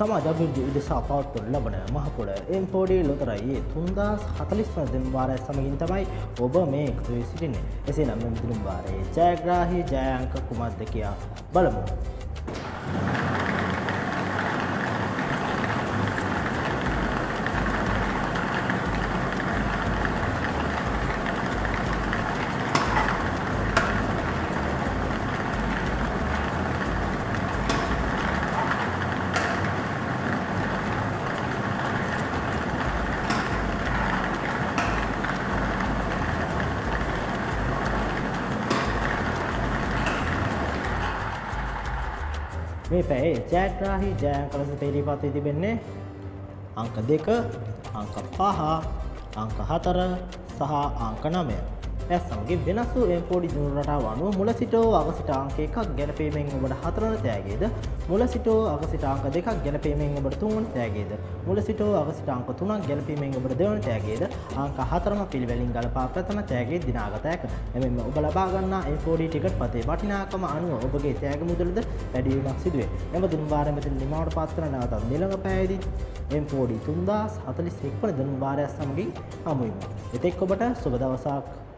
සමාජ අභිවෘද්ධි උදෙසා පවත්වනු ලබන මහපොළ M4D ලොතරැයි 3040 වන දින වාරය සමගින් තමයි ඔබ මේ එකතු වී සිටින්නේ. එසේනම් මෙම දින වාරයේ ජයග්‍රාහී ජය අංක කුමක්ද කියා බලමු. මේ පැයේ ජයග්‍රාහී ජය අංක ලෙස තේරීපත් වී තිබෙන්නේ අංක 2, අංක 5, අංක 4 සහ අංක 9. ඒ සමගින් වෙනස් වූ M4D දිනුන රටාව අනුව මුල සිට අග සිට අංක 1ක් ගැලපීමෙන් ඔබට 4 වන තෑගියද, මුල සිට අග සිට අංක 2ක් ගැලපීමෙන් ඔබට 3 වන තෑගියද, මුල සිට අග සිට අංක 3ක් ගැලපීමෙන් ඔබට 2 වන තෑගියද, අංක 4ම පිළිවෙලින් ගලපා ප්‍රථම තෑගිය දිනාගත හැක. එමෙන්ම ඔබ ලබා ගන්නා M4D ටිකට් පතේ වටිනාකම අනුව ඔබගේ තෑගි මුදලද වැඩි වීමක් සිදු වේ. එම දින වාරයේ මෙතන නිමවට පත් කරන නැවතත් නිලංග පැයේදී M4D 3041 වන දින වාරය සමගින් හමු වෙමු. එතෙක් ඔබට සුබ දවසක්.